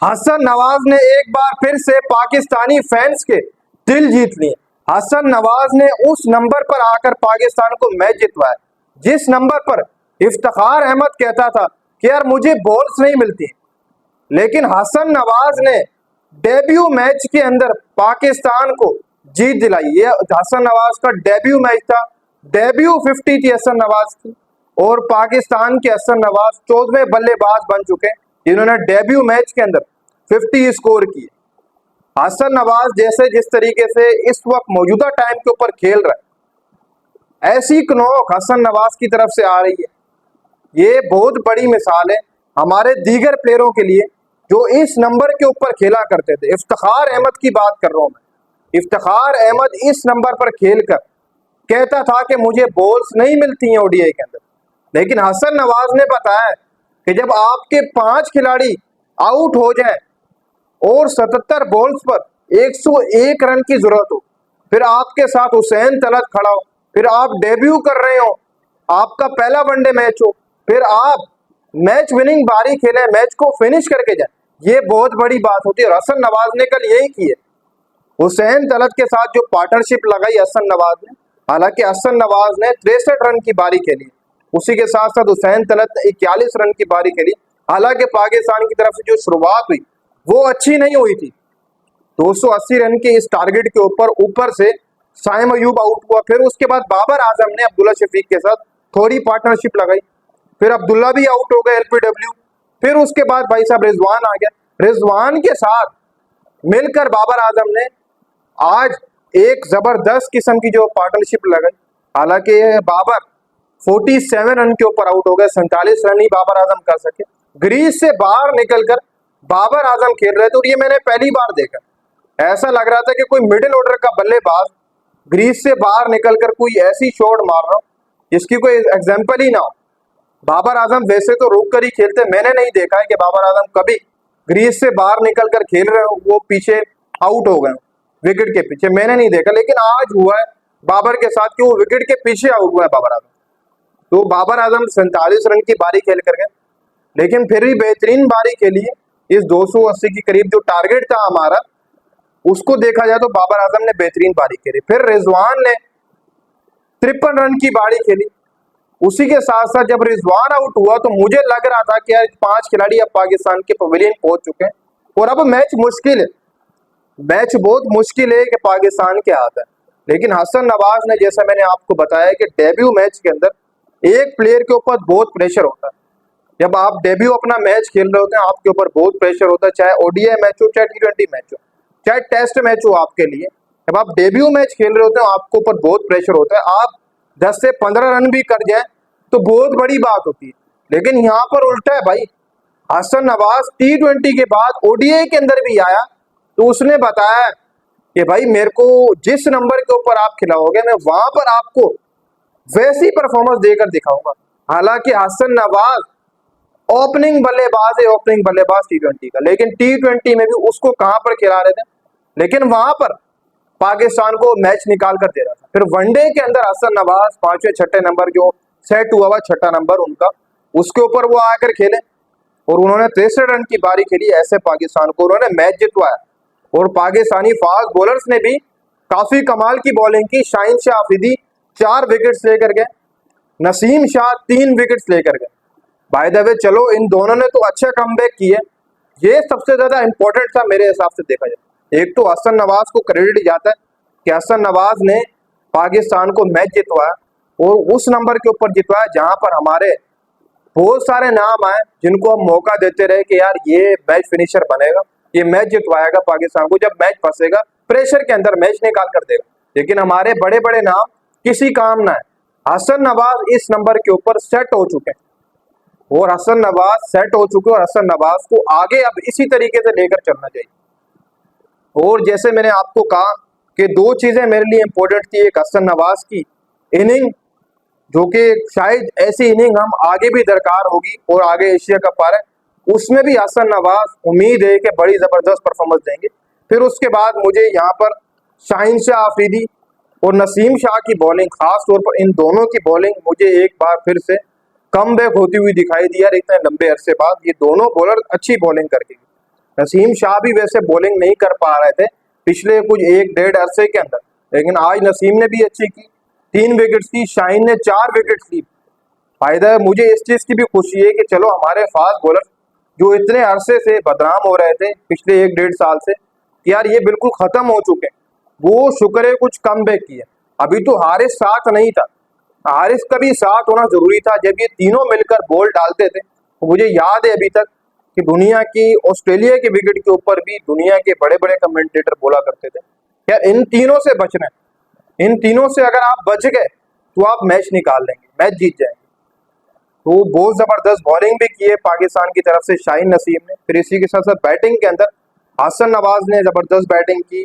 हसन नवाज ने एक बार फिर से पाकिस्तानी फैंस के दिल जीत लिए। हसन नवाज ने उस नंबर पर आकर पाकिस्तान को मैच जितवाया जिस नंबर पर इफ्तिखार अहमद कहता था कि यार मुझे बॉल्स नहीं मिलती, लेकिन हसन नवाज ने डेब्यू मैच के अंदर पाकिस्तान को जीत दिलाई। ये हसन नवाज का डेब्यू मैच था, डेब्यू 50 थी हसन नवाज की, और पाकिस्तान के हसन नवाज 14वें बल्लेबाज बन चुके हैं जिन्होंने डेब्यू मैच के अंदर 50 स्कोर किए। हसन नवाज जैसे जिस तरीके से इस वक्त मौजूदा टाइम के ऊपर खेल रहा है, ऐसी नोक हसन नवाज की तरफ से आ रही है। ये बहुत बड़ी मिसाल है हमारे दीगर प्लेयरों के लिए जो इस नंबर के ऊपर खेला करते थे। इफ्तिखार अहमद की बात कर रहा हूं मैं। इफ्तिखार अहमद इस नंबर पर खेलकर कहता था कि मुझे बॉल्स नहीं मिलती हैं ओडीआई के अंदर, लेकिन हसन नवाज ने बताया कि जब आपके 5 खिलाड़ी आउट हो जाए और 77 बॉल्स पर 101 रन की जरूरत हो, फिर आपके साथ हुसैन तलत खड़ा हो, फिर आप डेब्यू कर रहे हो, आपका पहला वनडे मैच हो, फिर आप मैच विनिंग बारी खेलें, मैच को फिनिश करके जाए, ये बहुत बड़ी बात होती है। और हसन नवाज ने कल यही की है। हुसैन तलत के साथ जो पार्टनरशिप लगाई हसन नवाज ने, हालांकि हसन नवाज ने 63 रन की बारी खेली, उसी के साथ साथ हुसैन तलत ने 41 रन की बारी खेली। हालांकि पाकिस्तान की तरफ से जो शुरुआत हुई वो अच्छी नहीं हुई थी। 280 रन के इस टारगेट के ऊपर से साइम अयूब आउट हुआ, फिर उसके बाद बाबर आजम ने अब्दुल्ला शफीक के साथ थोड़ी पार्टनरशिप लगाई, फिर अब्दुल्ला भी आउट हो गए एलपीडब्ल्यू, फिर उसके बाद भाई साहब रिजवान आ गया। रिजवान के साथ मिलकर बाबर आजम ने आज एक जबरदस्त किस्म की जो पार्टनरशिप लगाई। हालांकि बाबर 47 रन के ऊपर आउट हो गए, 47 रन ही बाबर आजम कर सके। ग्रीज से बाहर निकलकर बाबर आजम खेल रहे थे और ये मैंने पहली बार देखा। ऐसा लग रहा था कि कोई मिडिल ऑर्डर का बल्लेबाज ग्रीज से बाहर निकलकर कोई ऐसी शॉट मार रहा हो जिसकी कोई एग्जाम्पल ही ना हो। बाबर आजम वैसे तो रोक कर ही खेलते, मैंने नहीं देखा है कि बाबर आजम कभी ग्रीज से बाहर निकलकर खेल रहे हो वो पीछे आउट हो गए विकेट के पीछे, मैंने नहीं देखा। लेकिन आज हुआ है बाबर के साथ कि वो विकेट के पीछे आउट हुआ है बाबर आजम। तो बाबर आजम 47 रन की बारी खेल कर गए, लेकिन फिर भी बेहतरीन बारी खेली है। इस 280 के करीब जो टारगेट था हमारा, उसको देखा जाए तो बाबर आजम ने बेहतरीन बारी खेली। फिर रिजवान ने 53 रन की बारी खेली। उसी के साथ साथ जब रिजवान आउट हुआ तो मुझे लग रहा था कि यार 5 खिलाड़ी अब पाकिस्तान के पवेलियन पहुंच चुके हैं और अब मैच मुश्किल है, मैच बहुत मुश्किल है कि पाकिस्तान के हाथ है। लेकिन हसन नवाज ने, जैसा मैंने आपको बताया कि डेब्यू मैच के अंदर एक प्लेयर के ऊपर बहुत प्रेशर होता है। जब आप डेब्यू अपना मैच खेल रहे होते हैं आपके ऊपर बहुत प्रेशर होता है, चाहे ओडीआई मैच हो, चाहे टी20 मैच हो, चाहे टेस्ट मैच हो आपके लिए। जब आप डेब्यू मैच खेल रहे होते हैं आपके ऊपर बहुत प्रेशर होता है। आप 10 से 15 रन भी कर जाए तो बहुत बड़ी बात होती है, लेकिन यहाँ पर उल्टा है भाई। हसन नवाज टी20 के बाद ओडीआई के अंदर भी आया तो उसने बताया कि भाई मेरे को जिस नंबर के ऊपर आप खिलाओगे मैं वहां पर आपको वैसी परफॉर्मेंस देकर दिखाऊंगा। हालांकि हसन नवाज ओपनिंग बल्लेबाज है, ओपनिंग बल्लेबाज टी20 का, लेकिन टी20 में भी उसको कहां पर खिला रहे थे, लेकिन वहां पर पाकिस्तान को मैच निकाल कर दे रहा था। फिर वनडे के अंदर हसन नवाज 5वें 6ठे नंबर जो सेट हुआ 6ठा नंबर उनका, उसके ऊपर वो आकर खेले और उन्होंने 63 रन की बारी खेली। ऐसे पाकिस्तान को उन्होंने मैच जितवाया और पाकिस्तानी फास्ट बॉलर्स ने भी काफी कमाल की बॉलिंग की। शाहीन शाह आफरीदी 4 विकेट्स लेकर गए, नसीम शाह 3 विकेट्स लेकर गए। बाय द वे चलो इन दोनों ने तो अच्छा कमबैक किया, ये सबसे ज्यादा इंपॉर्टेंट था मेरे हिसाब से देखा जाए। एक तो हसन नवाज को क्रेडिट जाता है कि हसन नवाज ने पाकिस्तान को मैच जितवाया और उस नंबर के ऊपर जितवाया जहां पर हमारे बहुत सारे नाम आए जिनको हम मौका देते रहे कि यार ये मैच फिनिशर बनेगा, ये मैच जितवाएगा पाकिस्तान को, जब मैच फंसेगा प्रेशर के अंदर मैच निकाल कर देगा। लेकिन हमारे बड़े बड़े नाम किसी काम ना है। हसन नवाज इस नंबर के ऊपर सेट हो चुके हैं और हसन नवाज सेट हो चुके और हसन नवाज को आगे अब इसी तरीके से लेकर चलना चाहिए। और जैसे मैंने आपको कहा कि 2 चीजें मेरे लिए इंपॉर्टेंट थी, एक हसन नवाज की इनिंग जो कि शायद ऐसी इनिंग हम आगे भी दरकार होगी और आगे एशिया कप आ रहा है उसमें भी हसन नवाज उम्मीद है कि बड़ी जबरदस्त परफॉर्मेंस देंगे। फिर उसके बाद मुझे यहाँ पर शाहीन शाह आफरीदी और नसीम शाह की बॉलिंग, खास तौर पर इन दोनों की बॉलिंग मुझे एक बार फिर से कम बैक होती हुई दिखाई दी यार, इतने लंबे अरसे बाद ये दोनों बॉलर अच्छी बॉलिंग करके। नसीम शाह भी वैसे बॉलिंग नहीं कर पा रहे थे पिछले कुछ एक डेढ़ अरसे के अंदर, लेकिन आज नसीम ने भी अच्छी की, 3 विकेट्स ली, शाहीन ने 4 विकेट्स ली। फायदा मुझे इस चीज की भी खुशी है कि चलो हमारे फास्ट बॉलर जो इतने अरसे से बदनाम हो रहे थे पिछले एक डेढ़ साल से, कि यार ये बिल्कुल खत्म हो चुके हैं, वो शुक्र है कुछ कम बैक किया। अभी तो हारिस साथ नहीं था, हारिस का भी साथ होना जरूरी था जब ये तीनों मिलकर बॉल डालते थे। तो मुझे याद है अभी तक कि दुनिया की ऑस्ट्रेलिया के विकेट के ऊपर भी दुनिया के बड़े बड़े कमेंटेटर बोला करते थे यार इन तीनों से बचना है, इन तीनों से अगर आप बच गए तो आप मैच निकाल लेंगे, मैच जीत जाएंगे। तो बहुत जबरदस्त बॉलिंग भी की है पाकिस्तान की तरफ से शाहीन नसीम ने। फिर इसी के साथ साथ बैटिंग के अंदर हसन नवाज ने जबरदस्त बैटिंग की।